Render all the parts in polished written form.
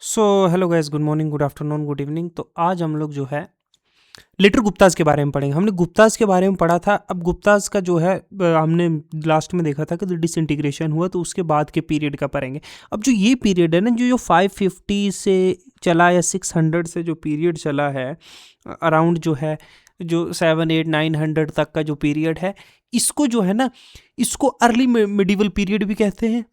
So hello guys, good morning, good afternoon, good evening. तो आज हम लोग जो है लेटर गुप्ताज के बारे में पढ़ेंगे। हमने गुप्ताज के बारे में पढ़ा था। अब गुप्ताज का जो है हमने लास्ट में देखा था कि डिसइंटीग्रेशन हुआ, तो उसके बाद के पीरियड का पढ़ेंगे। अब जो ये पीरियड है ना, जो 550 से चला या 600 से जो पीरियड चला है, अराउंड जो है जो 7 8 900 तक का जो पीरियड है, इसको जो है ना, इसको अर्ली मिडिवल पीरियड भी कहते हैं,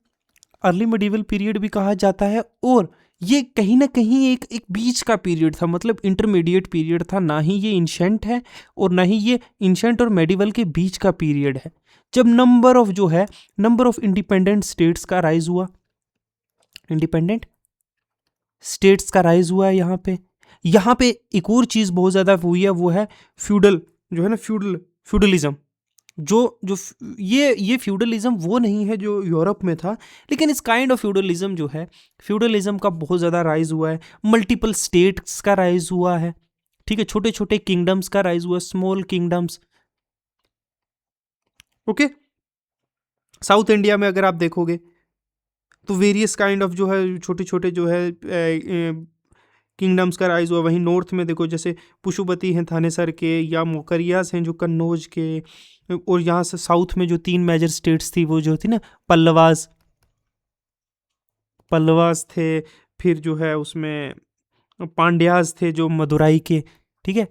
अर्ली मिडिवल पीरियड भी कहा जाता है। और ये कहीं ना कहीं एक एक बीच का पीरियड था, मतलब इंटरमीडिएट पीरियड था। ना ही ये इंशेंट है और ना ही ये इंशेंट और मेडिवल के बीच का पीरियड है, जब नंबर ऑफ इंडिपेंडेंट स्टेट्स का राइज हुआ। इंडिपेंडेंट स्टेट्स का राइज हुआ है यहाँ पे एक और चीज बहुत ज्यादा हुई है, वो है फ्यूडल, जो है ना, फ्यूडलिज्म। जो जो ये फ्यूडलिज्म वो नहीं है जो यूरोप में था, लेकिन इस काइंड ऑफ फ्यूडलिज्म जो है, फ्यूडलिज्म का बहुत ज़्यादा राइज हुआ है। मल्टीपल स्टेट्स का राइज हुआ है, ठीक है, छोटे छोटे किंगडम्स का राइज हुआ, small kingdoms. Okay, south India में अगर आप देखोगे तो वेरियस काइंड ऑफ जो है छोटे छोटे जो है किंगडम्स का राइज हुआ। वहीं नॉर्थ में देखो, जैसे पुशुपति हैं थानेसर के, या मोकरियास हैं जो कन्नौज के। और यहाँ से साउथ में जो 3 मेजर स्टेट्स थी, वो जो थी ना, पल्लवास पल्लवास थे। फिर जो है उसमें पांड्यास थे जो मदुराई के, ठीक है,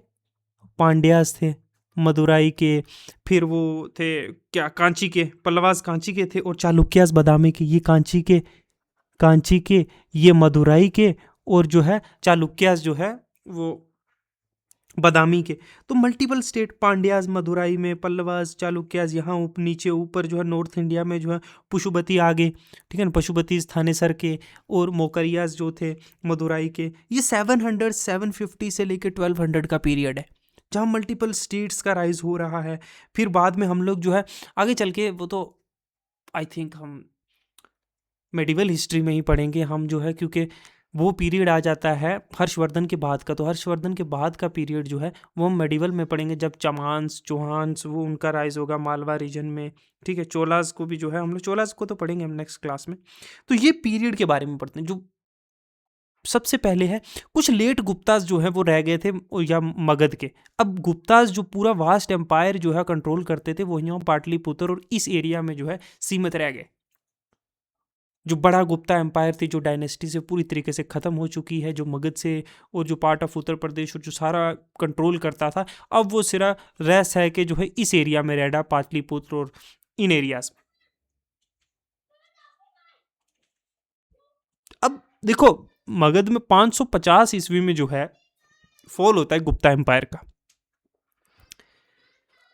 पांड्यास थे मदुराई के। फिर वो थे क्या, कांची के, पल्लवास कांची के थे, और चालुक्यास बादामी के। ये कांची के, ये मदुराई के, और जो है चालुक्यास जो है वो बादामी के। तो मल्टीपल स्टेट, पांड्यास मदुराई में, पल्लवास, चालुक्यास यहाँ नीचे ऊपर जो है नॉर्थ इंडिया में जो है पशुपति आगे, ठीक है ना, पशुपति थानेसर के, और मोकरियास जो थे मदुराई के। ये 750 से लेकर 1200 का पीरियड है, जहाँ मल्टीपल स्टेट्स का राइज हो रहा है। फिर बाद में हम लोग जो है आगे चल के, वो तो आई थिंक हम मेडिवल हिस्ट्री में ही पढ़ेंगे हम जो है, क्योंकि वो पीरियड आ जाता है हर्षवर्धन के बाद का। तो हर्षवर्धन के बाद का पीरियड जो है वो हम मेडिवल में पढ़ेंगे, जब चमांस चौहान्स वो उनका राइज होगा मालवा रीजन में, ठीक है। चोलास को भी जो है, हम लोग चोलास को तो पढ़ेंगे हम नेक्स्ट क्लास में। तो ये पीरियड के बारे में पढ़ते हैं। जो सबसे पहले है, कुछ लेट गुप्तास जो है वो रह गए थे, या मगध के। अब गुप्तास जो पूरा वास्ट एम्पायर जो है कंट्रोल करते थे, वो यहाँ पाटलिपुत्र और इस एरिया में जो है सीमित रह गए। जो बड़ा गुप्ता एम्पायर थी, जो डायनेस्टी से पूरी तरीके से ख़त्म हो चुकी है, जो मगध से और जो पार्ट ऑफ उत्तर प्रदेश और जो सारा कंट्रोल करता था, अब वो सिरा रह है कि जो है इस एरिया में रह, पाटलिपुत्र और इन एरियाज में। अब देखो, मगध में 550 ईस्वी में जो है फॉल होता है गुप्ता एम्पायर का,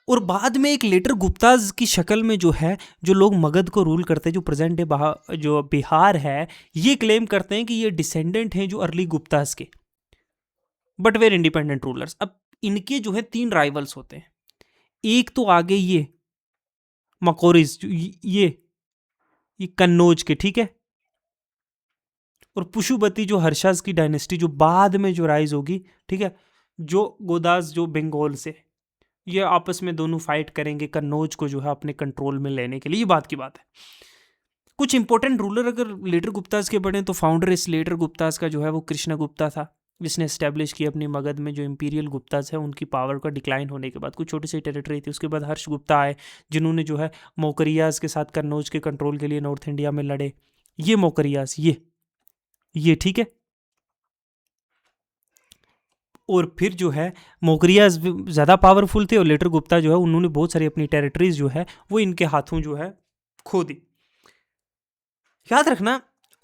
और बाद में एक लेटर गुप्ताज की शक्ल में जो है, जो लोग मगध को रूल करते हैं, जो प्रेजेंट डे जो बिहार है, ये क्लेम करते हैं कि ये डिसेंडेंट हैं जो अर्ली गुप्ताज के, बट वेर इंडिपेंडेंट रूलर्स। अब इनके जो है 3 राइवल्स होते हैं। एक तो आगे ये मकोरिज, ये कन्नौज के, ठीक है। और पुशुपति जो हर्षास की डायनेस्टी जो बाद में जो राइज होगी, ठीक है, जो गोदास जो बंगाल से, ये आपस में दोनों फाइट करेंगे कन्नौज को जो है अपने कंट्रोल में लेने के लिए। ये बात की बात है। कुछ इंपॉर्टेंट रूलर अगर लेटर गुप्तास के पढ़ें, तो फाउंडर इस लेटर गुप्तास का जो है वो कृष्ण गुप्ता था, जिसने एस्टेब्लिश की अपनी मगध में जो इंपीरियल गुप्तास है उनकी पावर का डिक्लाइन होने के बाद। कुछ छोटी सी टेरिटरी थी। उसके बाद हर्ष गुप्ता आए, जिन्होंने जो है मोकरियास के साथ कन्नौज के कंट्रोल के लिए नॉर्थ इंडिया में लड़े। ये मोकरियास, ये ठीक है। और फिर जो है मोकरियास ज़्यादा पावरफुल थे, और लेटर गुप्ता जो है उन्होंने बहुत सारी अपनी टेरिटरीज जो है वो इनके हाथों जो है खो दी। याद रखना।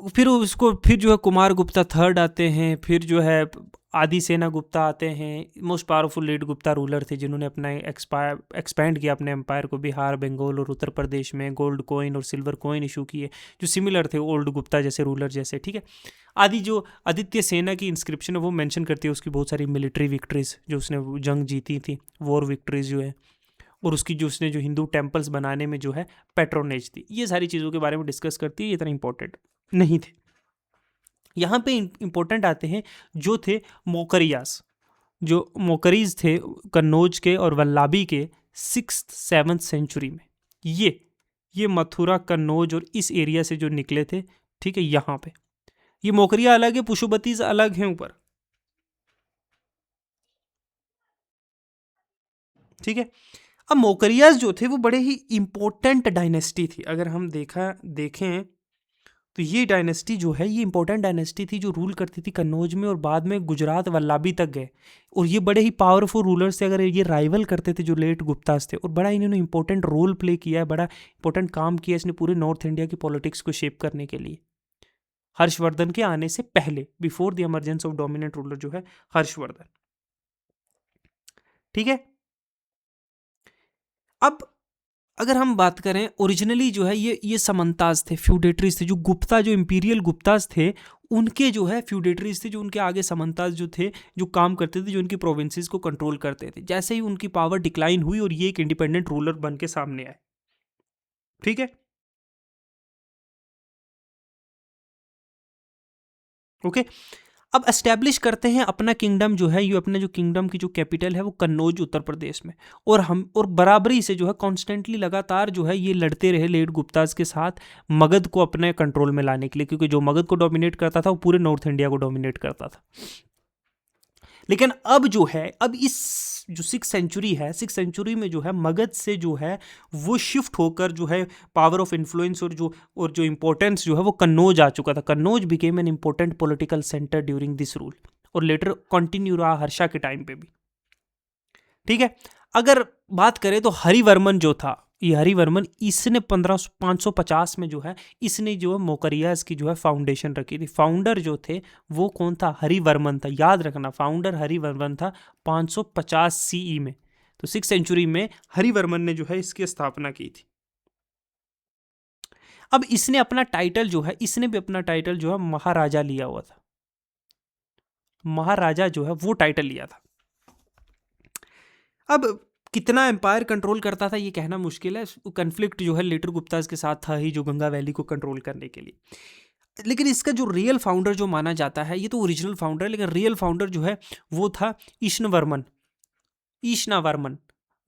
फिर जो है कुमार गुप्ता थर्ड आते हैं। फिर जो है आदि सेना गुप्ता आते हैं, most powerful late Gupta ruler थे, जिन्होंने अपना एक्सपैंड किया अपने एम्पायर को बिहार, बंगाल और उत्तर प्रदेश में। गोल्ड कॉइन और सिल्वर कॉइन इशू किए, जो सिमिलर थे ओल्ड गुप्ता जैसे रूलर जैसे, ठीक है। जो आदित्य सेना की इंस्क्रिप्शन है वो मेंशन करती है उसकी बहुत सारी मिलिट्री विक्ट्रीज, जो उसने जंग जीती थी, वॉर विक्ट्रीज जो है, और उसकी जो उसने जो हिंदू टेम्पल्स बनाने में जो है पैट्रोनेज थी। ये सारी चीज़ों के बारे में डिस्कस करती है। ये इतना इंपॉर्टेंट नहीं थे। यहाँ पे इंपॉर्टेंट आते हैं जो थे मोकरियास, जो मोकरीज थे कन्नौज के और वल्लाभी के 6th-7th सेंचुरी में। ये मथुरा, कन्नौज और इस एरिया से जो निकले थे, ठीक है, यहाँ पे ये मौर्य अलग है, पुशुबतीज अलग हैं ऊपर, ठीक है। अब मौर्यास जो थे वो बड़े ही इंपॉर्टेंट डायनेस्टी थी। अगर हम देखें तो ये डायनेस्टी जो है ये इंपॉर्टेंट डायनेस्टी थी, जो रूल करती थी कन्नौज में और बाद में गुजरात वल्लाभी तक गए। और ये बड़े ही पावरफुल रूलर्स थे, अगर ये राइवल करते थे जो लेट गुप्तास थे, और बड़ा इन्होंने इंपॉर्टेंट रोल प्ले किया है, बड़ा इंपॉर्टेंट काम किया इसने पूरे नॉर्थ इंडिया की पॉलिटिक्स को शेप करने के लिए, हर्षवर्धन के आने से पहले, before the emergence of dominant ruler जो है हर्षवर्धन, ठीक है। अब अगर हम बात करें ओरिजिनली जो है ये समंताज थे, फ्यूडेटरीज थे, जो गुप्ता, जो इंपीरियल गुप्ताज थे उनके जो है फ्यूडेटरीज थे, जो उनके आगे समंताज जो थे, जो काम करते थे, जो उनकी प्रोविंसेस को कंट्रोल करते थे। जैसे ही उनकी पावर डिक्लाइन हुई और ये एक इंडिपेंडेंट रूलर बन के सामने आए, ठीक है, ओके। अब एस्टेब्लिश करते हैं अपना किंगडम जो है, ये अपने जो किंगडम की जो कैपिटल है वो कन्नौज उत्तर प्रदेश में। और बराबरी से जो है कॉन्स्टेंटली लगातार जो है ये लड़ते रहे लेट गुप्ताज के साथ मगध को अपने कंट्रोल में लाने के लिए, क्योंकि जो मगध को डोमिनेट करता था वो पूरे नॉर्थ इंडिया को डोमिनेट करता था। लेकिन अब जो है, अब इस जो 6th सेंचुरी है, 6th सेंचुरी में जो है मगध से जो है वो शिफ्ट होकर जो है पावर ऑफ इन्फ्लुएंस और जो इंपॉर्टेंस जो है वो कन्नौज आ चुका था। Kannauj became an important political centre during this rule, और लेटर कंटिन्यू रहा हर्षा के टाइम पे भी, ठीक है। अगर बात करें तो हरिवर्मन जो था, ये हरिवर्मन, इसने 550 में जो है इसने जो है मौर्यास की जो है फाउंडेशन रखी थी। फाउंडर जो थे वो कौन था? हरिवर्मन था, याद रखना, फाउंडर हरिवर्मन था 550 सीई में। तो 6th सेंचुरी में हरिवर्मन ने जो है इसकी स्थापना की थी। अब इसने अपना टाइटल जो है, इसने भी अपना टाइटल जो है महाराजा लिया हुआ था, महाराजा जो है वो टाइटल लिया था। अब कितना एम्पायर कंट्रोल करता था ये कहना मुश्किल है, कन्फ्लिक्ट जो है लेटर गुप्ताज के साथ था ही, जो गंगा वैली को कंट्रोल करने के लिए। लेकिन इसका जो रियल फाउंडर जो माना जाता है, ये तो ओरिजिनल फाउंडर है, लेकिन रियल फाउंडर जो है वो था ईशनावर्मन,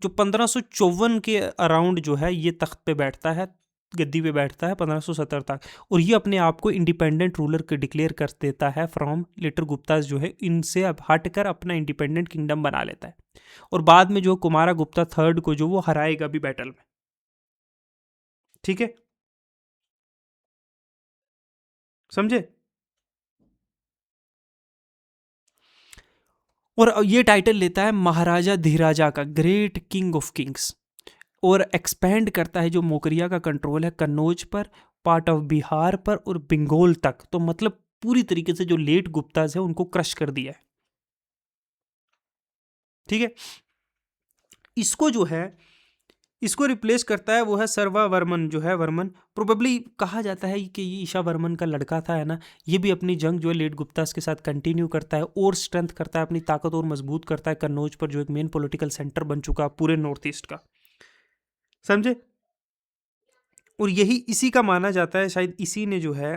जो 1554 के अराउंड जो है ये तख्त पे बैठता है, गद्दी पे बैठता है 1570 तक। और ये अपने आप को इंडिपेंडेंट रूलर के डिक्लेयर कर देता है फ्रॉम लेटर गुप्ताज, जो है इनसे अब हटकर अपना इंडिपेंडेंट किंगडम बना लेता है। और बाद में जो कुमारा गुप्ता थर्ड को जो वो हराएगा भी बैटल में, ठीक है, समझे। और ये टाइटल लेता है महाराजा धीराजा का, ग्रेट किंग ऑफ किंग्स, और एक्सपेंड करता है जो मौर्या का कंट्रोल है कन्नौज पर, पार्ट ऑफ बिहार पर और बंगाल तक। तो मतलब पूरी तरीके से जो लेट गुप्ताज है उनको क्रश कर दिया है, ठीक है। इसको जो है, इसको रिप्लेस करता है वो है सर्वा वर्मन, जो है वर्मन, प्रोबेबली कहा जाता है कि ये ईशा वर्मन का लड़का था, है ना। ये भी अपनी जंग जो है लेट गुप्तास के साथ कंटिन्यू करता है और स्ट्रेंथ करता है, अपनी ताकत और मजबूत करता है कन्नौज पर, जो एक मेन पॉलिटिकल सेंटर बन चुका पूरे नॉर्थ ईस्ट का, समझे। और यही इसी का माना जाता है, शायद इसी ने जो है,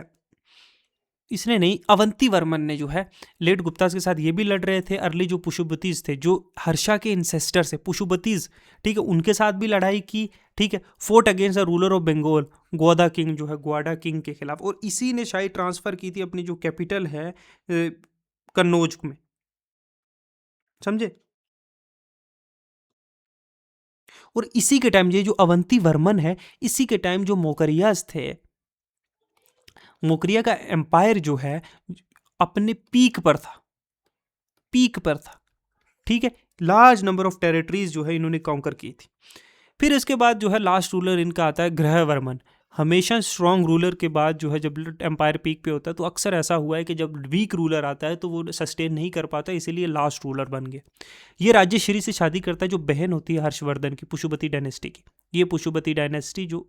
इसने नहीं, अवंती वर्मन ने जो है लेट गुप्तास के साथ ये भी लड़ रहे थे। अर्ली जो पुशुबतीज थे, जो हर्षा के इंसेस्टर से पुशुबतीज, ठीक है, उनके साथ भी लड़ाई की, ठीक है। Fort against the ruler of Bengal, Gauda king जो है, ग्वाडा किंग के खिलाफ। और इसी ने शायद ट्रांसफर की थी अपनी जो कैपिटल है कन्नौज में, समझे। और इसी के टाइम ये जो अवंती वर्मन है, इसी के टाइम जो मौर्यास थे, मौर्य का एम्पायर जो है अपने पीक पर था, पीक पर था, ठीक है। लार्ज नंबर ऑफ टेरिटरीज जो है इन्होंने कॉन्कर की थी। फिर इसके बाद जो है लास्ट रूलर इनका आता है ग्रहवर्मन। हमेशा स्ट्रॉन्ग रूलर के बाद जो है जब एम्पायर पीक पे होता है, तो अक्सर ऐसा हुआ है कि जब वीक रूलर आता है तो वो सस्टेन नहीं कर पाता, इसीलिए लास्ट रूलर बन गया। ये राजेश्री से शादी करता है, जो बहन होती है हर्षवर्धन की, पुशुबती डायनेस्टी की। ये पुशुबती डायनेस्टी जो,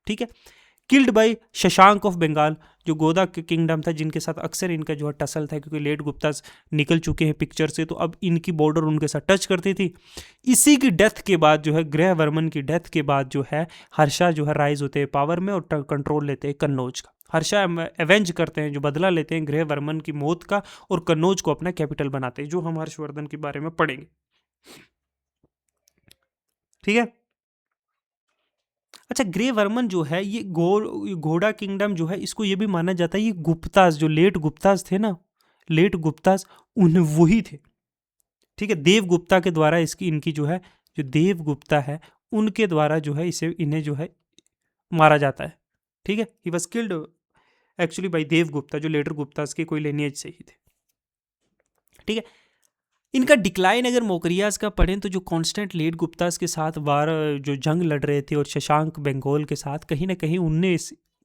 ठीक है, killed by Shashank of Bengal, जो गोदा के किंगडम था, जिनके साथ अक्सर इनका जो है टसल था, क्योंकि लेट गुप्ता निकल चुके हैं पिक्चर से, तो अब इनकी बॉर्डर उनके साथ टच करती थी। इसी की डेथ के बाद जो है, ग्रहवर्मन की डेथ के बाद जो है हर्षा जो है राइज होते हैं पावर में और कंट्रोल लेते हैं कन्नौज का। हर्षा एवेंज करते हैं, जो बदला लेते हैं ग्रहवर्मन की मौत का, और कन्नौज को अपना कैपिटल बनाते हैं, जो हम हर्षवर्धन के बारे में पढ़ेंगे, ठीक है। अच्छा, ग्रे वर्मन जो है ये घोड़ा किंगडम जो है, इसको ये भी माना जाता है ये गुप्तास, जो लेट गुप्तास थे ना, लेट गुप्तास, उन वही थे। ठीक है, देवगुप्ता के द्वारा इसकी इनकी जो है, जो देवगुप्ता है उनके द्वारा जो है इसे इन्हें जो है मारा जाता है। ठीक है, he was killed actually by Devagupta, जो लेटर गुप्तास के कोई लिनिएज से ही थे। ठीक है, इनका डिक्लाइन अगर मौर्यास का पढ़ें तो जो कांस्टेंट लेट गुप्तास के साथ वार जो जंग लड़ रहे थे और शशांक बंगाल के साथ, कहीं ना कहीं उनने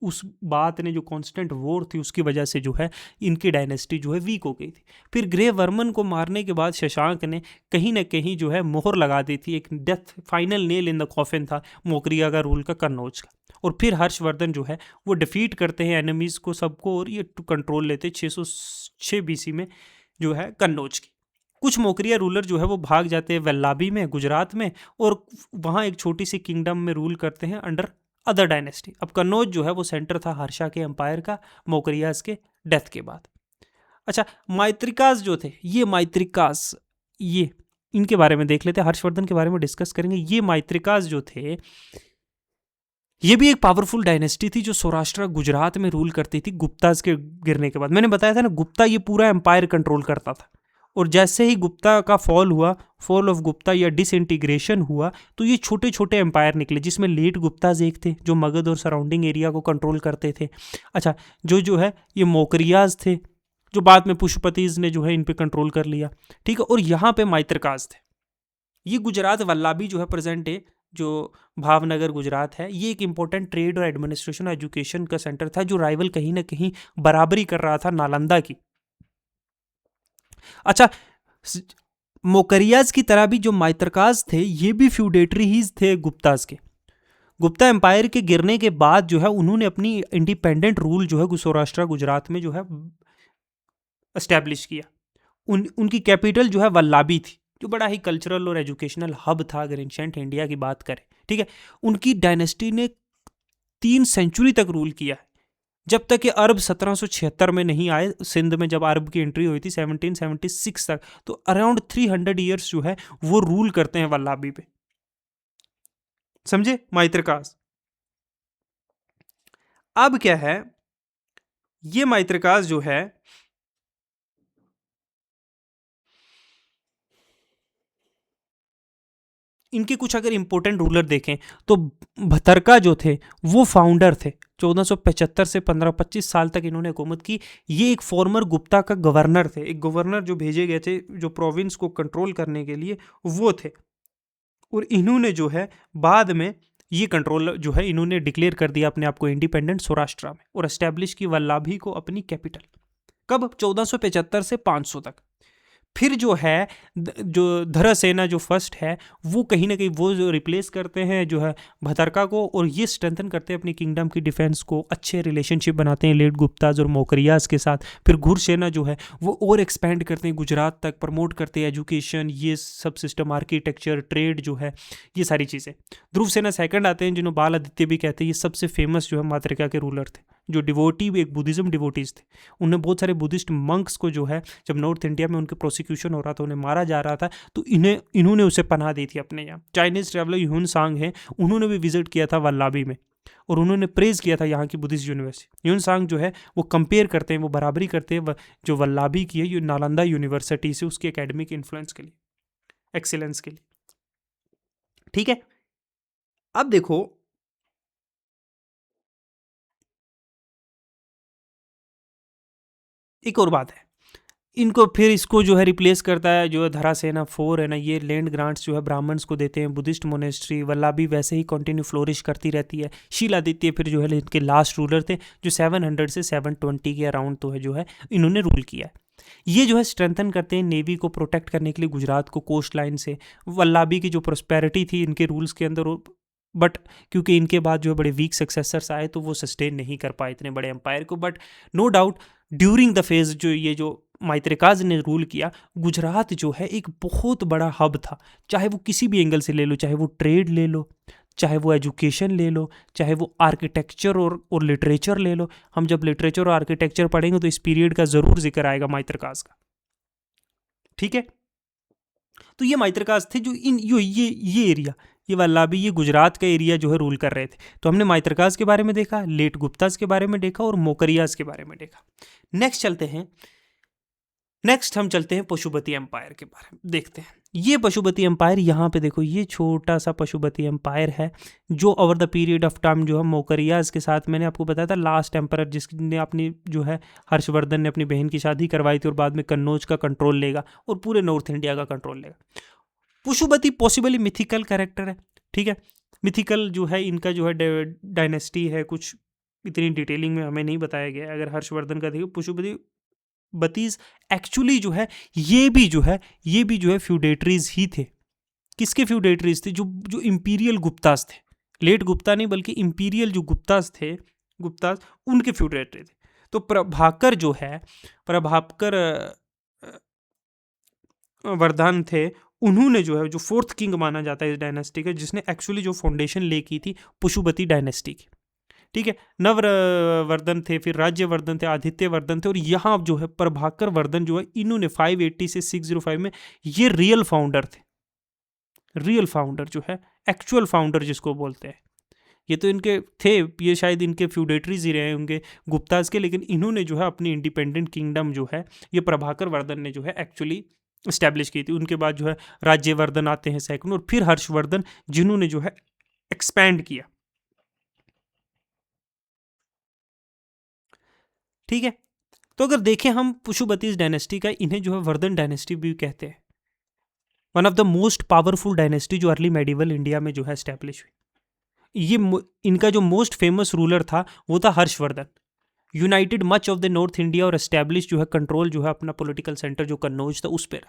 उस बात ने, जो कांस्टेंट वॉर थी उसकी वजह से जो है इनकी डायनेस्टी जो है वीक हो गई थी। फिर ग्रे वर्मन को मारने के बाद शशांक ने कहीं ना कहीं जो है मोहर लगा दी थी, एक death final nail in the coffin था मौर्य का रूल का, कन्नौज का। और फिर हर्षवर्धन जो है वो डिफीट करते हैं एनिमीज को सबको, और ये कंट्रोल लेते 606 बीसी में जो है कन्नौज की। कुछ मौर्य रूलर जो है वो भाग जाते हैं वल्लाभी में, गुजरात में, और वहाँ एक छोटी सी किंगडम में रूल करते हैं अंडर अदर डायनेस्टी। अब कन्नौज जो है वो सेंटर था हर्षा के एम्पायर का मौर्यास के डेथ के बाद। अच्छा, माइत्रिकास जो थे, ये माइत्रिकास, ये इनके बारे में देख लेते हैं, हर्षवर्धन के बारे में डिस्कस करेंगे। ये माइत्रिकास जो थे ये भी एक पावरफुल डायनेस्टी थी जो सौराष्ट्र गुजरात में रूल करती थी गुप्ताज के गिरने के बाद। मैंने बताया था ना, गुप्ता ये पूरा एम्पायर कंट्रोल करता था, और जैसे ही गुप्ता का फॉल हुआ, फॉल ऑफ गुप्ता या डिसइंटीग्रेशन हुआ, तो ये छोटे छोटे एम्पायर निकले, जिसमें लेट गुप्ताज एक थे जो मगध और सराउंडिंग एरिया को कंट्रोल करते थे। अच्छा, जो है ये मौर्यास थे, जो बाद में पुष्पतीज ने जो है इन पे कंट्रोल कर लिया। ठीक है, और यहाँ पे माइत्रकास थे। ये गुजरात वल्लाभी जो है प्रेजेंट डे, जो भावनगर गुजरात है, ये एक इंपॉर्टेंट ट्रेड और एडमिनिस्ट्रेशन एजुकेशन का सेंटर था, जो राइवल कहीं ना कहीं बराबरी कर रहा था नालंदा की। अच्छा, मौर्यास की तरह भी जो माइत्रकास थे ये भी फ्यूडेटरी ही थे गुप्तास के। गुप्ता एम्पायर के गिरने के बाद जो है उन्होंने अपनी इंडिपेंडेंट रूल जो है सौराष्ट्र गुजरात में जो है एस्टेब्लिश किया। उनकी कैपिटल जो है वल्लाभी थी, जो बड़ा ही कल्चरल और एजुकेशनल हब था अगर एंशिएंट इंडिया की बात करें। ठीक है, उनकी डायनेस्टी ने 3 सेंचुरी तक रूल किया है, जब तक कि अरब 1776 में नहीं आए। सिंध में जब अरब की एंट्री हुई थी 1776 तक, तो अराउंड 300 ईयर्स जो है वो रूल करते हैं वल्लाभी पे। समझे माइत्रकास। अब क्या है, ये माइत्रकास जो है इनके कुछ अगर इंपॉर्टेंट रूलर देखें तो भतरका जो थे वो फाउंडर थे। 1475 से 15-25 साल तक इन्होंने हुकूमत की। ये एक फॉर्मर गुप्ता का गवर्नर थे, एक गवर्नर जो भेजे गए थे जो प्रोविंस को कंट्रोल करने के लिए वो थे। और इन्होंने जो है बाद में ये कंट्रोल जो है इन्होंने डिक्लेयर कर दिया अपने आप को इंडिपेंडेंट सौराष्ट्र में, और एस्टेब्लिश की वल्लाभी को अपनी कैपिटल। कब? 1475 से 500 तक। फिर जो है जो धरासेना जो फर्स्ट है वो कहीं ना कहीं वो जो रिप्लेस करते हैं जो है भतरका को, और ये स्ट्रेंथन करते हैं अपनी किंगडम की डिफेंस को, अच्छे रिलेशनशिप बनाते हैं लेट गुप्ताज और मौर्यास के साथ। फिर घुरसेना जो है वो और एक्सपेंड करते हैं गुजरात तक, प्रमोट करते हैं एजुकेशन, ये सब सिस्टम, आर्किटेक्चर, ट्रेड जो है, ये सारी चीज़ें। ध्रुव सेना सेकंड आते हैं, जिन्हों बाल आदित्य भी कहते हैं। ये सबसे फेमस जो है मातृका के रूलर थे, जो डिवोटी, एक बुद्धिज्म डिवोटीज थे। उन्हें बहुत सारे बुद्धिस्ट मंक्स को जो है जब नॉर्थ इंडिया में उनके प्रोसिक्यूशन हो रहा था, उन्हें मारा जा रहा था, तो इन्होंने उसे पनाह दी थी अपने यहाँ। चाइनीज ट्रैवलर ह्यून सांग है, उन्होंने भी विजिट किया था वल्लाभी में, और उन्होंने प्रेज किया था यहाँ की बुद्धिस्ट यूनिवर्सिटी। ह्यून सांग जो है वो कंपेयर करते हैं, वो बराबरी करते हैं जो वल्लाभी की है ये नालंदा यूनिवर्सिटी से, उसके एकेडमिक इन्फ्लुएंस के लिए, एक्सीलेंस के लिए। ठीक है, अब देखो एक और बात है, इनको फिर इसको जो है रिप्लेस करता है जो धरासेना 4 है ना, ये लैंड ग्रांट्स जो है ब्राह्मण्स को देते हैं। बुद्धिस्ट मोनेस्ट्री वल्लाभी वैसे ही कंटिन्यू फ्लोरिश करती रहती है। शीलादित्य फिर जो है इनके लास्ट रूलर थे, जो 700 से 720 के अराउंड तो है जो है इन्होंने रूल किया है। ये जो है स्ट्रेंथन करते हैं नेवी को प्रोटेक्ट करने के लिए गुजरात को कोस्ट लाइन से। वल्लाभी की जो प्रोस्पेरिटी थी इनके रूल्स के अंदर, बट क्योंकि इनके बाद जो है बड़े वीक सक्सेसर्स आए तो वो सस्टेन नहीं कर पाए इतने बड़े एम्पायर को। But no doubt during the phase जो ये जो माइत्रिकाज ने रूल किया, गुजरात जो है एक बहुत बड़ा हब था। चाहे वो किसी भी एंगल से ले लो, चाहे वो ट्रेड ले लो, चाहे वो एजुकेशन ले लो, चाहे वो आर्किटेक्चर और लिटरेचर ले लो। हम जब लिटरेचर और आर्किटेक्चर पढ़ेंगे तो इस पीरियड का ज़रूर जिक्र आएगा माइत्रकाज का। ठीक है, तो ये माइत्रकाज थे जो इन ये एरिया, ये वल्लभी, ये गुजरात का एरिया जो है रूल कर रहे थे। तो हमने माइत्रकाज के बारे में देखा, लेट गुप्ताज के बारे में देखा और मोकरियाज के बारे में देखा। नेक्स्ट हम चलते हैं पशुपति एम्पायर के बारे में देखते हैं। ये पशुपति एम्पायर, यहाँ पे देखो, ये छोटा सा पशुपति एम्पायर है जो over the period of time जो है मोकरियाज के साथ, मैंने आपको बताया था लास्ट एम्पायर जिसने अपनी जो है हर्षवर्धन ने अपनी बहन की शादी करवाई थी और बाद में कन्नौज का कंट्रोल लेगा और पूरे नॉर्थ इंडिया का कंट्रोल लेगा। पशुपति पॉसिबली मिथिकल कैरेक्टर है, ठीक है। मिथिकल जो है इनका जो है डायनेस्टी है, कुछ इतनी डिटेलिंग में हमें नहीं बताया गया है। अगर हर्षवर्धन का देखो, पशुपति बतीज एक्चुअली जो है ये भी जो है फ्यूडेटरीज ही थे। किसके फ्यूडेटरीज थे? जो इंपीरियल गुप्तास थे, लेट गुप्ता नहीं बल्कि इंपीरियल जो गुप्तास थे, गुप्तास उनके फ्यूडेटरी थे। तो प्रभाकर जो है, प्रभाकर वर्धन थे, उन्होंने जो है जो फोर्थ किंग माना जाता है इस डायनेस्टी का, जिसने एक्चुअली जो फाउंडेशन ले की थी पशुपति डायनेस्टी की, ठीक है। नववर्धन थे, फिर राज्यवर्धन थे, आदित्यवर्धन थे, और यहाँ जो है प्रभाकर वर्धन जो है इन्होंने 580 से 605 में ये रियल फाउंडर थे। रियल फाउंडर जो है, एक्चुअल फाउंडर जिसको बोलते हैं, ये तो इनके थे, ये शायद इनके फ्यूडेटरीज ही रहे होंगे गुप्ताज के, लेकिन इन्होंने जो है अपनी इंडिपेंडेंट किंगडम जो है ये प्रभाकर वर्धन ने जो है एक्चुअली इस्टेब्लिश की थी। उनके बाद जो है राज्यवर्धन आते हैं सेकंड, और फिर हर्षवर्धन जिन्होंने जो है एक्सपैंड किया, ठीक है। तो अगर देखें हम पशुपति डायनेस्टी का, इन्हें जो है वर्धन डायनेस्टी भी कहते हैं। One of the most powerful dynasty जो अर्ली मेडिवल इंडिया में जो है स्टैब्लिश हुई। इनका जो मोस्ट फेमस रूलर था वो था Harshvardhan. United much of the north India और एस्टैब्लिश जो है कंट्रोल जो है अपना पॉलिटिकल सेंटर जो कन्नौज था उस पर।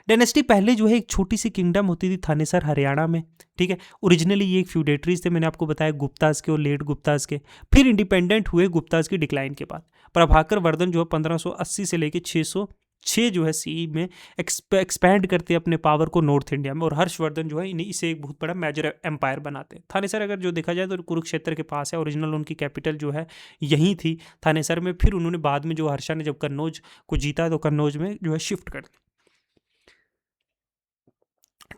डायनेस्टी पहले जो है एक छोटी सी किंगडम होती थी थानेसर हरियाणा में, ठीक है। ओरिजिनली ये एक फ्यूडेटरीज थे, मैंने आपको बताया गुप्ताज के और लेट गुप्ताज के। फिर इंडिपेंडेंट हुए गुप्ताज की डिक्लाइन के बाद। प्रभाकर वर्धन जो है 1580 से लेकर 606 जो है सी में एक्सपैंड करते हैं अपने पावर को नॉर्थ इंडिया में, और हर्षवर्धन जो है इन्हें इसे एक बहुत बड़ा मेजर एम्पायर बनाते हैं। थानेसर अगर जो देखा जाए तो कुरुक्षेत्र के पास है, ओरिजिनल उनकी कैपिटल जो है यहीं थी थानेसर में। फिर उन्होंने बाद में जो हर्षा ने जब कन्नौज को जीता तो कन्नौज में जो है शिफ्ट कर दिया,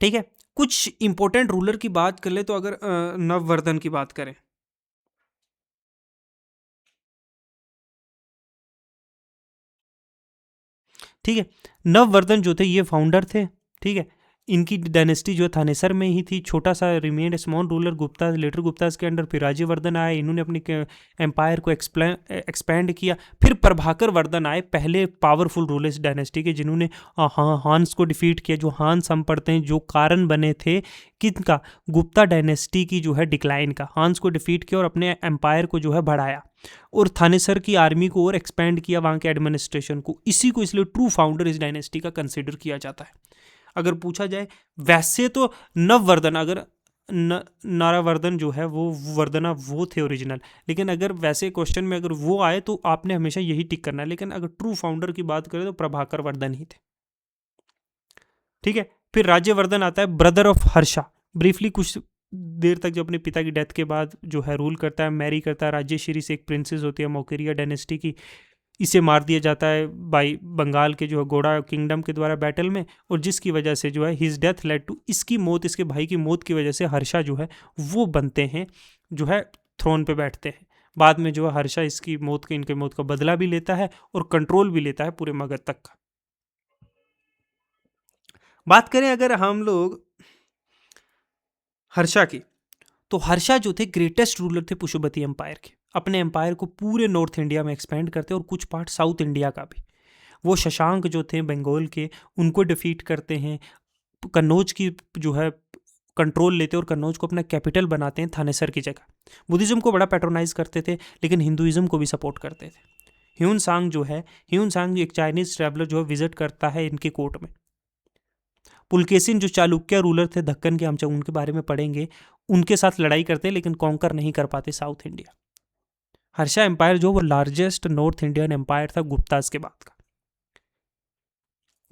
ठीक है। कुछ इंपॉर्टेंट रूलर की बात कर ले तो अगर नववर्धन की बात करें, ठीक है। नववर्धन जो थे ये फाउंडर थे, ठीक है। इनकी डायनेस्टी जो थानेसर में ही थी। छोटा सा remained small ruler Gupta, later Guptas के अंडर। फिर राज्यवर्धन आए, इन्होंने अपनी एम्पायर को एक्सपैंड किया। फिर प्रभाकर वर्धन आए, पहले पावरफुल रूलर इस डायनेस्टी के, जिन्होंने हांस को डिफीट किया। जो हांस हम पढ़ते हैं जो कारण बने थे किनका, गुप्ता डायनेस्टी की जो है डिक्लाइन का। हांस को डिफीट किया और अपने एम्पायर को जो है बढ़ाया, और थानेसर की आर्मी को और एक्सपैंड किया, वहाँ के एडमिनिस्ट्रेशन को। इसी को इसलिए ट्रू फाउंडर इस डायनेस्टी का कंसिडर किया जाता है। अगर पूछा जाए वैसे तो नववर्धन, अगर नारावर्धन जो है वो वर्धना वो थे ओरिजिनल, लेकिन अगर वैसे क्वेश्चन में अगर वो आए तो आपने हमेशा यही टिक करना है। लेकिन अगर ट्रू फाउंडर की बात करें तो प्रभाकर वर्धन ही थे, ठीक है। फिर राज्यवर्धन आता है, ब्रदर ऑफ हर्षा। ब्रीफली कुछ देर तक जो अपने पिता की डेथ के बाद जो है रूल करता है, मैरी करता है राज्यश्री से, एक प्रिंसेस होती है मोकेरिया डायनेस्टी की। इसे मार दिया जाता है बाई बंगाल के जो है गोड़ा किंगडम के द्वारा बैटल में, और जिसकी वजह से जो है हिज डेथ लेड टू, इसकी मौत, इसके भाई की मौत की वजह से हर्षा जो है वो बनते हैं, जो है थ्रोन पे बैठते हैं। बाद में जो है हर्षा इसकी मौत के, इनके मौत का बदला भी लेता है और कंट्रोल भी लेता है पूरे मगध तक का। बात करें अगर हम लोग हर्षा की, तो हर्षा जो थे ग्रेटेस्ट रूलर थे पशुपति एम्पायर के। अपने एम्पायर को पूरे नॉर्थ इंडिया में एक्सपेंड करते और कुछ पार्ट साउथ इंडिया का भी। वो शशांक जो थे बंगाल के, उनको डिफीट करते हैं। कन्नौज की जो है कंट्रोल लेते और कन्नौज को अपना कैपिटल बनाते हैं थानेसर की जगह। बुद्धिज्म को बड़ा पैट्रोनाइज करते थे, लेकिन हिंदुइज्म को भी सपोर्ट करते थे। ह्यून सांग जो है, ह्यून सांग एक चाइनीज ट्रैवलर जो है विजिट करता है इनके कोर्ट में। पुलकेशिन जो चालुक्य रूलर थे दक्कन के, हम जब उनके बारे में पढ़ेंगे, उनके साथ लड़ाई करते लेकिन कॉन्कर नहीं कर पाते साउथ इंडिया। हर्षा एम्पायर जो वो लार्जेस्ट नॉर्थ इंडियन एम्पायर था गुप्ताज के बाद का।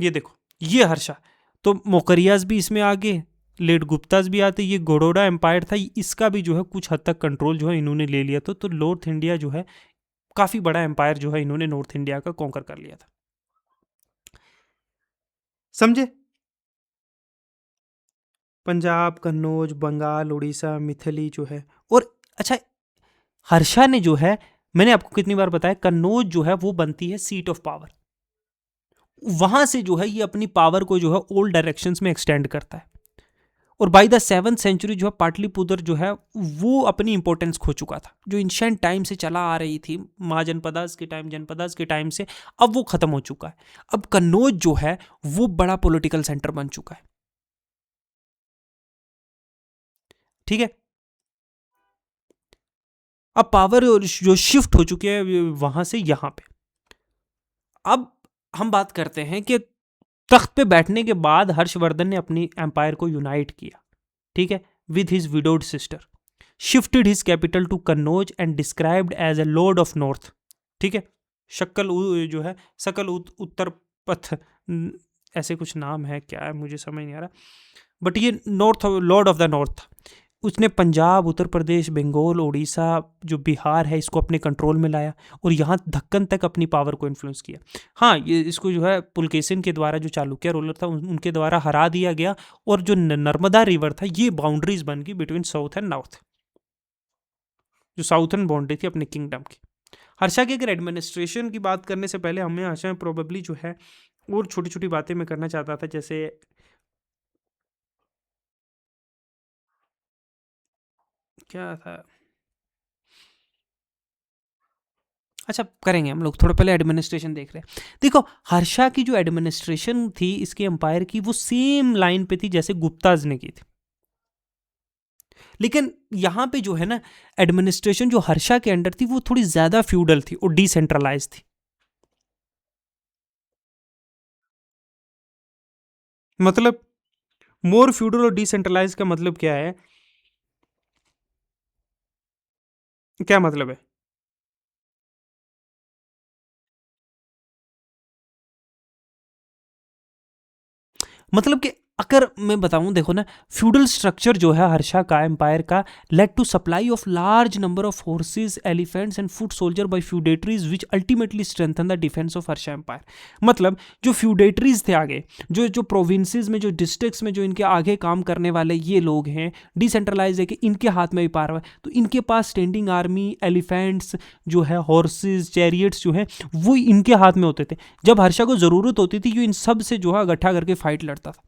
ये देखो, ये हर्षा, तो मोकरियाज भी इसमें आगे, लेट गुप्ताज भी आते। ये गोडोडा एम्पायर था, इसका भी जो है कुछ हद तक कंट्रोल जो है इन्होंने ले लिया था। तो नॉर्थ इंडिया जो है काफी बड़ा एम्पायर जो है इन्होंने नॉर्थ इंडिया का कॉन्कर कर लिया था, समझे। पंजाब, कन्नौज, बंगाल, उड़ीसा, मिथिली जो है। और अच्छा, हर्षा ने जो है, मैंने आपको कितनी बार बताया, कन्नौज जो है वो बनती है सीट ऑफ पावर। वहां से जो है ये अपनी पावर को जो है ऑल डायरेक्शंस में एक्सटेंड करता है। और बाय द 7th सेंचुरी जो है पाटलिपुत्र जो है वो अपनी इंपॉर्टेंस खो चुका था, जो इंशेंट टाइम से चला आ रही थी, महाजनपदास के टाइम, जनपदास के टाइम से, अब वो खत्म हो चुका है। अब कन्नौज जो है वो बड़ा पॉलिटिकल सेंटर बन चुका है। ठीक है, अब पावर जो शिफ्ट हो चुकी है वहां से यहां पे। अब हम बात करते हैं कि तख्त पे बैठने के बाद हर्षवर्धन ने अपनी एम्पायर को यूनाइट किया, ठीक है, with his widowed sister, shifted his capital to Kannauj and described as a lord of north. ठीक है, जो है सकल उत्तर पथ, ऐसे कुछ नाम है, क्या है मुझे समझ नहीं आ रहा, बट ये north, Lord of the north. उसने पंजाब, उत्तर प्रदेश, बंगाल, उड़ीसा, जो बिहार है, इसको अपने कंट्रोल में लाया और यहाँ दक्कन तक अपनी पावर को इन्फ्लुएंस किया। हाँ, ये इसको जो है पुलकेशिन के द्वारा, जो चालुक्य रूलर था, उनके द्वारा हरा दिया गया। और जो नर्मदा रिवर था, ये बाउंड्रीज बन गई बिटवीन साउथ एंड नॉर्थ, जो साउथर्न बाउंड्री थी अपने किंगडम की। हर्षा के अगर एडमिनिस्ट्रेशन की बात करने से पहले हमें हर्षा में प्रोबेबली जो है और छोटी छोटी बातें मैं करना चाहता था, जैसे क्या था, अच्छा करेंगे हम लोग, थोड़ा पहले एडमिनिस्ट्रेशन देख रहे हैं। देखो, हर्षा की जो एडमिनिस्ट्रेशन थी इसके एम्पायर की, वो सेम लाइन पे थी जैसे गुप्ताज ने की थी। लेकिन यहां पे जो है ना, एडमिनिस्ट्रेशन जो हर्षा के अंडर थी वो थोड़ी ज्यादा फ्यूडल थी और डिसेंट्रलाइज थी। मतलब मोर फ्यूडल और डिसेंट्रलाइज का मतलब क्या है, क्या मतलब है? मतलब कि अगर मैं बताऊं, देखो ना, फ्यूडल स्ट्रक्चर जो है हर्षा का एम्पायर का led to supply of large number of horses, elephants and foot soldier by feudatories which ultimately strengthen the defence of Harsha empire. मतलब जो फ्यूडेटरीज थे आगे, जो जो प्रोविंसेस में, जो डिस्ट्रिक्ट्स में जो इनके आगे काम करने वाले ये लोग हैं, डिसेंट्रलाइज है कि इनके हाथ में भी पावर है, तो इनके पास स्टैंडिंग आर्मी, एलिफेंट्स जो है, हॉर्सेस, चैरियट्स जो है, वो इनके हाथ में होते थे। जब हर्षा को जरूरत होती थी, जो इन सब से जो है इकट्ठा करके फाइट लड़ता था।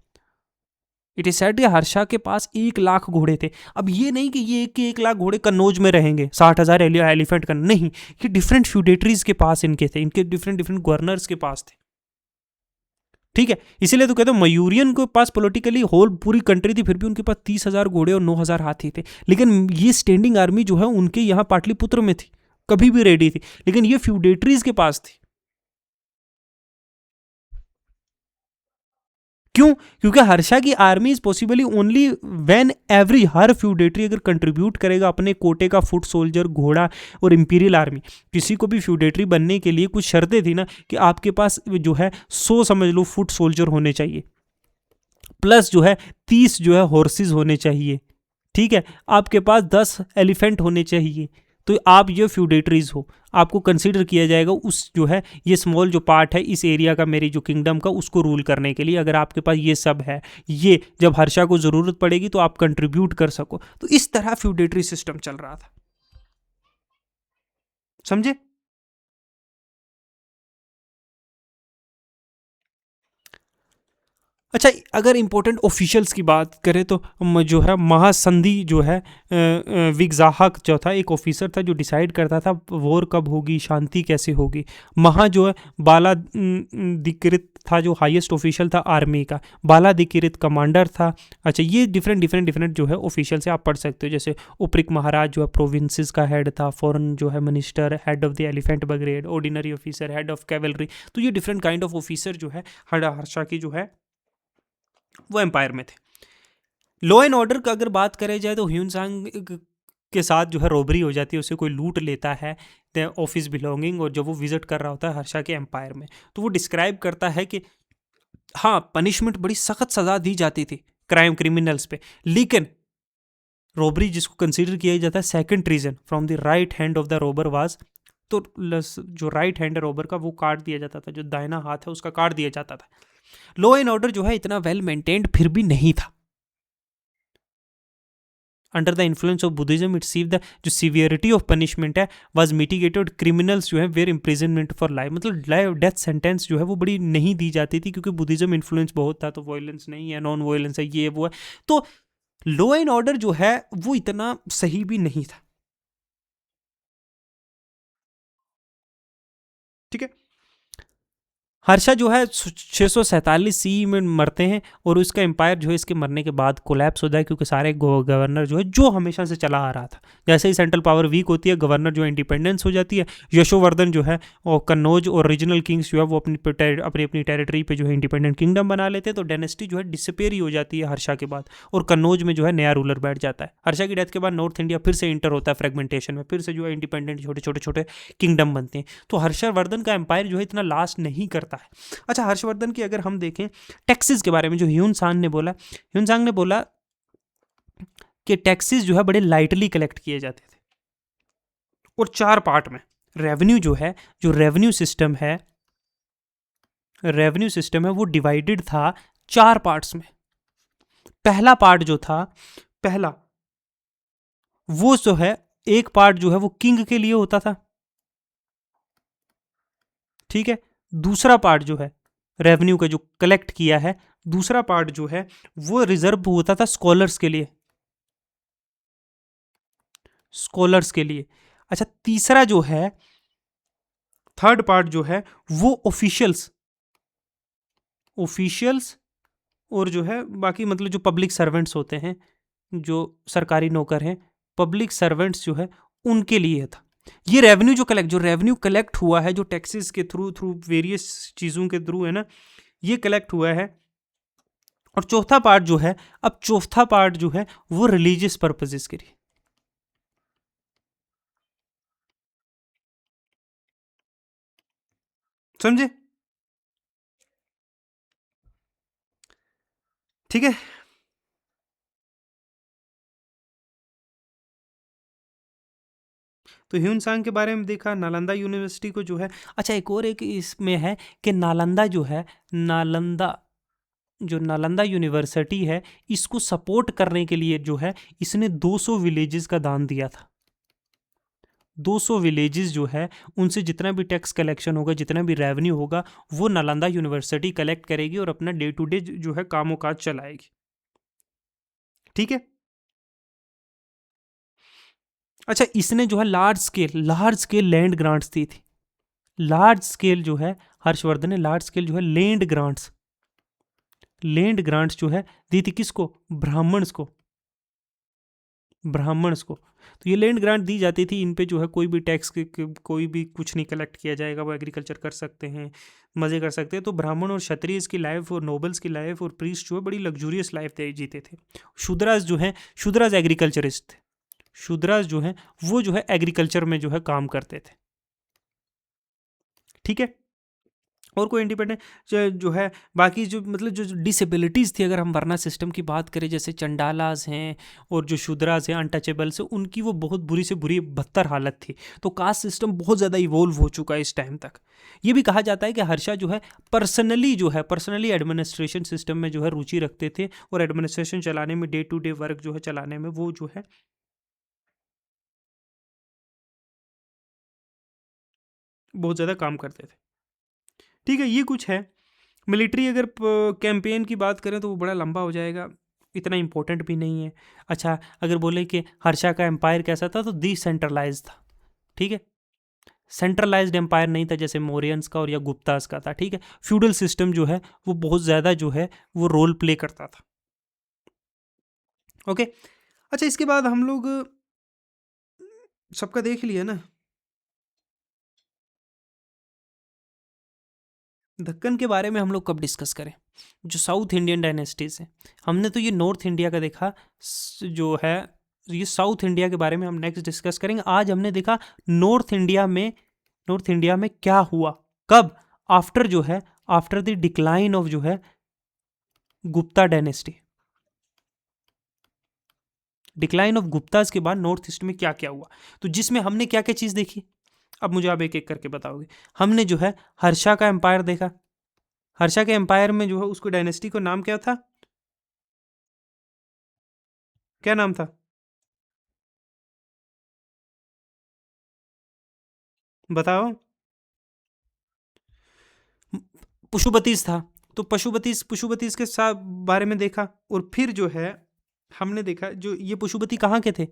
इट इज सेड हर्षा के पास 1 लाख घोड़े थे। अब ये नहीं कि ये 1 लाख घोड़े कन्नौज में रहेंगे, 60,000 एलिफेंट का नहीं, कि डिफरेंट फ्यूडेटरीज के पास इनके थे, इनके डिफरेंट डिफरेंट गवर्नर्स के पास थे। ठीक है, इसीलिए तो कहते हैं मयूरियन के पास पॉलिटिकली होल पूरी कंट्री थी, फिर भी उनके पास 30,000 घोड़े और 9,000 हाथी थे। लेकिन ये स्टैंडिंग आर्मी जो है उनके यहाँ पाटलिपुत्र में थी, कभी भी रेडी थी, लेकिन ये फ्यूडेटरीज के पास थी। क्यों? क्योंकि हर्षा की army is possibly only when every, her feudatory अगर कंट्रीब्यूट करेगा अपने कोटे का फुट सोल्जर, घोड़ा और इंपीरियल आर्मी। किसी को भी फ्यूडेटरी बनने के लिए कुछ शर्तें थी ना, कि आपके पास जो है 100 समझ लो फुट सोल्जर होने चाहिए, प्लस जो है 30 जो है हॉर्सेस होने चाहिए। ठीक है, आपके पास 10 एलिफेंट होने चाहिए, तो आप ये फ्यूडेटरीज हो, आपको कंसीडर किया जाएगा उस जो है ये स्मॉल जो पार्ट है इस एरिया का, मेरी जो किंगडम का, उसको रूल करने के लिए। अगर आपके पास ये सब है, ये जब हर्षा को जरूरत पड़ेगी तो आप कंट्रीब्यूट कर सको। तो इस तरह फ्यूडेटरी सिस्टम चल रहा था, समझे? अच्छा, अगर इंपॉर्टेंट ऑफिशियल्स की बात करें तो जो है महासंधि जो है, विगजाहक जो था एक ऑफिसर था जो डिसाइड करता था वॉर कब होगी, शांति कैसे होगी। महा जो है बाला दिक्रित था, जो हाईएस्ट ऑफिशियल था आर्मी का, बाला दिक्रित कमांडर था। अच्छा, ये डिफरेंट जो है ऑफिशियल से आप पढ़ सकते हो। जैसे उपरिक महाराज जो है प्रोविंसेस का हेड था, फॉरेन जो है minister, head of the elephant brigade, ordinary officer, head of cavalry. तो ये डिफरेंट काइंड ऑफ ऑफिसर जो है हर्षा की जो है वो एम्पायर में थे। लॉ एंड ऑर्डर का अगर बात करें जाए तो ह्यूनसांग के साथ जो है रॉबरी हो जाती है, उसे कोई लूट लेता है ऑफिस बिलोंगिंग, और जब वो विजिट कर रहा होता है हर्षा के एम्पायर में, तो वो डिस्क्राइब करता है कि हाँ, पनिशमेंट, बड़ी सख्त सजा दी जाती थी क्रिमिनल्स पे, लेकिन रॉबरी जिसको कंसीडर किया जाता है second treason from the right hand of the robber was, तो जो राइट हैंड है रॉबर का वो काट दिया जाता था, जो दाहिना हाथ है उसका काट दिया जाता था। लॉ एंड ऑर्डर जो है इतना वेल मेंटेन्ड फिर भी नहीं था। Under the influence of Buddhism it seve the जो सीवियरिटी ऑफ पनिशमेंट है वाज मिटिगेटेड, क्रिमिनल्स जो है वेयर इम्प्रिजनमेंट फॉर लाइफ, मतलब लाइफ डेथ सेंटेंस जो है वो बड़ी नहीं दी जाती थी, क्योंकि बुद्धिज्म इन्फ्लुएंस बहुत था, तो वायलेंस नहीं है, नॉन वायलेंस है, ये वो है। तो लॉ एंड ऑर्डर जो है वो इतना सही भी नहीं था। ठीक है। हर्षा जो है 647 सी में मरते हैं, और उसका एम्पायर जो है इसके मरने के बाद कोलैप्स होता है, क्योंकि सारे गवर्नर जो है जो हमेशा से चला आ रहा था, जैसे ही सेंट्रल पावर वीक होती है गवर्नर जो है इंडिपेंडेंस हो जाती है। यशोवर्धन जो है और कन्नौज और रीजनल किंग्स जो है वो अपनी अपनी टेरिटरी पे जो है इंडिपेंडेंट किंगडम बना लेते हैं, तो डायनेस्टी जो है डिसअपेयर ही हो जाती है हर्षा के बाद, और कन्नौज में जो है नया रूलर बैठ जाता है। हर्षा की डेथ के बाद नॉर्थ इंडिया फिर से इंटर होता है फ्रेगमेंटेशन में, फिर से जो है इंडिपेंडेंट छोटे छोटे छोटे किंगडम बनते हैं। तो हर्षवर्धन का एम्पायर जो है इतना लास्ट नहीं करता है। अच्छा, हर्षवर्धन की अगर हम देखें टैक्सेस के बारे में, जो ह्यून सांग ने बोला, ह्यून सांग ने बोला कि टैक्सेस जो है बड़े लाइटली कलेक्ट किए जाते थे, और 4 पार्ट में रेवेन्यू जो है, जो रेवेन्यू सिस्टम है वो डिवाइडेड था 4 पार्ट्स में। पहला पार्ट जो था, पहला वो जो है एक पार्ट जो है वो किंग के लिए होता था, ठीक है। दूसरा पार्ट जो है रेवेन्यू का जो कलेक्ट किया है, दूसरा पार्ट जो है वो रिजर्व होता था स्कॉलर्स के लिए, स्कॉलर्स के लिए। अच्छा, तीसरा जो है, थर्ड पार्ट जो है वो ऑफिशियल्स, ऑफिशियल्स और जो है बाकी मतलब जो पब्लिक सर्वेंट्स होते हैं, जो सरकारी नौकर हैं, पब्लिक सर्वेंट्स जो है उनके लिए था। ये रेवेन्यू जो रेवेन्यू कलेक्ट हुआ है, जो टैक्सेस के थ्रू थ्रू वेरियस चीज़ों के थ्रू है ना, ये कलेक्ट हुआ है। और चौथा पार्ट जो है, अब चौथा पार्ट जो है वो रिलीजियस पर्पजेस के लिए, समझे? ठीक है। तो ह्यून सांग के बारे में देखा, नालंदा यूनिवर्सिटी को जो है, अच्छा एक और एक इसमें है कि नालंदा जो है, नालंदा जो नालंदा यूनिवर्सिटी है, इसको सपोर्ट करने के लिए जो है इसने 200 विलेजेस का दान दिया था। 200 विलेजेस जो है उनसे जितना भी टैक्स कलेक्शन होगा, जितना भी रेवेन्यू होगा, वो नालंदा यूनिवर्सिटी कलेक्ट करेगी और अपना डे टू डे जो है कामों काज चलाएगी। ठीक है। अच्छा, इसने जो है लार्ज स्केल लैंड ग्रांट्स दी थी। लार्ज स्केल जो है हर्षवर्धन ने लार्ज स्केल जो है लैंड ग्रांट्स जो है दी थी किसको? ब्राह्मण्स को, ब्राह्मण्स को। तो ये लैंड ग्रांट दी जाती थी, इन पे जो है कोई भी टैक्स कोई भी कुछ नहीं कलेक्ट किया जाएगा, वो एग्रीकल्चर कर सकते हैं, मज़े कर सकते हैं। तो ब्राह्मण और क्षत्रिय की लाइफ और नोबल्स की लाइफ और प्रीस्ट जो है बड़ी लग्जूरियस लाइफ जीते थे। शूद्रास जो हैं, शूद्रास एग्रीकल्चरिस्ट थे, शूद्रास जो हैं वो जो है एग्रीकल्चर में जो है काम करते थे। ठीक है। और कोई इंडिपेंडेंट जो है बाकी जो मतलब जो डिसेबिलिटीज़ थी, अगर हम वर्ना सिस्टम की बात करें, जैसे चंडालास हैं और जो शूद्रास हैं, अनटचेबल्स हैं, उनकी वो बहुत बुरी से बुरी बदतर हालत थी। तो कास्ट सिस्टम बहुत ज़्यादा इवोल्व हो चुका है इस टाइम तक। ये भी कहा जाता है कि हर्षा जो है पर्सनली एडमिनिस्ट्रेशन सिस्टम में जो है रुचि रखते थे, और एडमिनिस्ट्रेशन चलाने में, डे टू डे वर्क जो है चलाने में वो जो है बहुत ज़्यादा काम करते थे। ठीक है, ये कुछ है। मिलिट्री अगर कैंपेन की बात करें तो वो बड़ा लंबा हो जाएगा, इतना इंपॉर्टेंट भी नहीं है। अच्छा, अगर बोले कि हर्षा का एम्पायर कैसा था, तो डिसेंट्रलाइज था। ठीक है, सेंट्रलाइज्ड एम्पायर नहीं था जैसे मौर्यंस का और या गुप्तास का था। ठीक है, फ्यूडल सिस्टम जो है वो बहुत ज़्यादा जो है वो रोल प्ले करता था। ओके। अच्छा, इसके बाद हम लोग सबका देख लिया ना, दक्कन के बारे में हम लोग कब डिस्कस करें? जो साउथ इंडियन डायनेस्टीज है, हमने तो ये नॉर्थ इंडिया का देखा, जो है ये साउथ इंडिया के बारे में हम नेक्स्ट डिस्कस करेंगे। आज हमने देखा नॉर्थ इंडिया में क्या हुआ, कब? आफ्टर जो है आफ्टर द डिक्लाइन ऑफ जो है Gupta dynasty, decline of Gupta's के बाद नॉर्थ ईस्ट में क्या क्या हुआ, तो जिसमें हमने क्या क्या चीज़ देखी, अब मुझे आप एक एक करके बताओगे। हमने जो है हर्षा का एम्पायर देखा, हर्षा के एम्पायर में जो है उसको डायनेस्टी को नाम क्या था, क्या नाम था? बताओ। पशुपतिस था, तो पशुपतिस के साथ बारे में देखा, और फिर जो है हमने देखा जो ये पशुपति कहाँ के थे,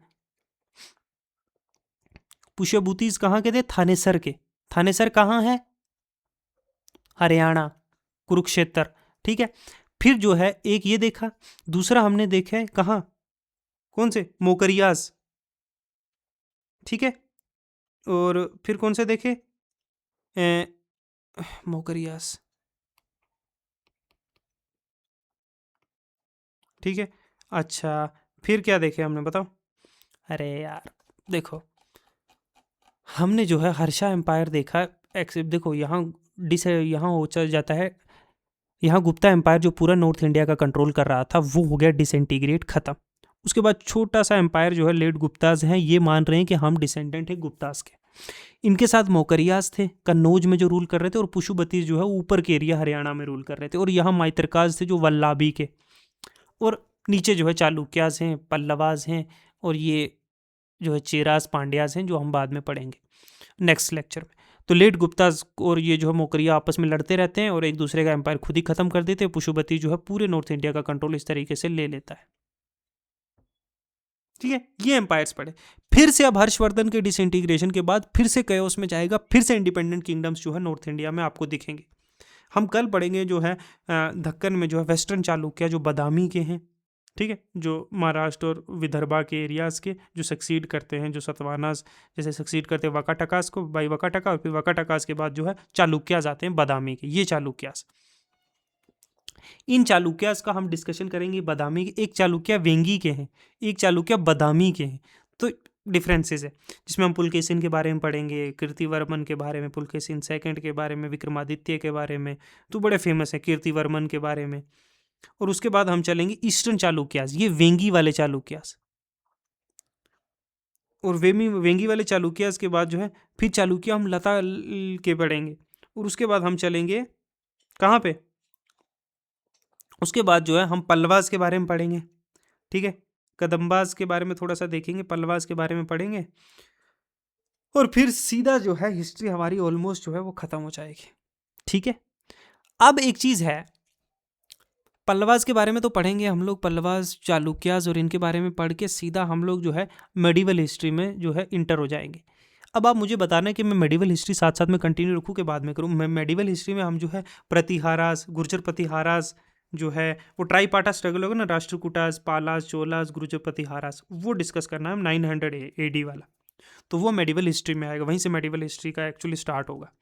पुष्यभूतिस कहाँ के थे, थानेसर के। थानेसर कहाँ है, हरियाणा, कुरुक्षेत्र, ठीक है। फिर जो है एक ये देखा, दूसरा हमने देखा है कहाँ, कौन से, मोकरियाज, ठीक है। और फिर कौन से देखे, मोकरियाज, ठीक है। अच्छा, फिर क्या देखे हमने, बताओ। अरे यार देखो, हमने जो है हर्षा एम्पायर देखा, देखो यहाँ यहाँ हो चल जाता है, यहाँ गुप्ता एम्पायर जो पूरा नॉर्थ इंडिया का कंट्रोल कर रहा था वो हो गया डिसइंटीग्रेट, खत्म। उसके बाद छोटा सा एम्पायर जो है लेट गुप्ताज हैं, ये मान रहे हैं कि हम डिसेंडेंट हैं गुप्ताज के। इनके साथ मौकरियाज थे कन्नौज में जो रूल कर रहे थे, और पुशुबती जो है ऊपर के एरिया हरियाणा में रूल कर रहे थे, और यहाँ माइत्रकाज थे जो वल्लाभी के, और नीचे जो है चालुक्याज हैं, पल्लवाज हैं, और ये जो है चेरास पांड्याज हैं, जो हम बाद में पढ़ेंगे नेक्स्ट लेक्चर में। तो लेट गुप्ता और ये जो है मोकरिया आपस में लड़ते रहते हैं और एक दूसरे का एम्पायर खुद ही खत्म कर देते हैं। पुशुपति जो है पूरे नॉर्थ इंडिया का कंट्रोल इस तरीके से ले लेता है, ठीक है। ये एम्पायर्स पड़े। फिर से अब हर्षवर्धन के डिसइंटीग्रेशन के बाद फिर से कयोस में जाएगा, फिर से इंडिपेंडेंट किंगडम्स जो है नॉर्थ इंडिया में आपको दिखेंगे। हम कल पढ़ेंगे जो है दक्कन में जो है वेस्टर्न चालुक्य जो बादामी के हैं, ठीक है, जो महाराष्ट्र और विदर्भा के एरियाज़ के जो सक्सीड करते हैं, जो सतवानास जैसे सक्सीड करते हैं वाकाटकास को, बाई वाकाटका, और फिर वाकाटकास के बाद जो है चालुक्यास आते हैं बादामी के, ये चालुक्यास। इन चालुक्यास का हम डिस्कशन करेंगे बादामी के। एक चालुक्य वेंगी के हैं, एक चालुक्य बादामी के हैं, तो डिफरेंसेस है जिसमें हम पुलकेशिन के बारे में पढ़ेंगे, कीर्तिवर्मन के बारे में, पुलकेशिन सेकंड के बारे में, विक्रमादित्य के बारे में, तो बड़े फेमस है कीर्तिवर्मन के बारे में। और उसके बाद हम चलेंगे ईस्टर्न चालुक्यास, ये वेंगी वाले चालुक्यास, और वेंगी वाले चालुक्यास के बाद जो है फिर चालुक्य हम लता के पढ़ेंगे, और उसके बाद हम चलेंगे कहाँ पे, उसके बाद जो है हम पल्लवास के बारे में पढ़ेंगे, ठीक है। कदम्बास के बारे में थोड़ा सा देखेंगे, पल्लवास के बारे में पढ़ेंगे, और फिर सीधा जो है हिस्ट्री हमारी ऑलमोस्ट जो है वो खत्म हो जाएगी, ठीक है। अब एक चीज़ है, पल्लवास के बारे में तो पढ़ेंगे हम लोग, पल्लवास चालुक्यास, और इनके बारे में पढ़ के सीधा हम लोग जो है मेडिवल हिस्ट्री में जो है इंटर हो जाएंगे। अब आप मुझे बताना है कि मैं मेडिवल हिस्ट्री साथ साथ में कंटिन्यू रखूँ कि बाद में करूँ। मैं मेडिवल हिस्ट्री में हम जो है प्रतिहारास, गुर्जर प्रतिहारास जो है वो ट्राईपाटा स्ट्रगल होगा ना, राष्ट्रकूटास, पालास, चोलास, गुर्जर प्रतिहारास, वो डिस्कस करना है 900 AD वाला, तो वो मेडिवल हिस्ट्री में आएगा, वहीं से मेडिवल हिस्ट्री का एक्चुअली स्टार्ट होगा।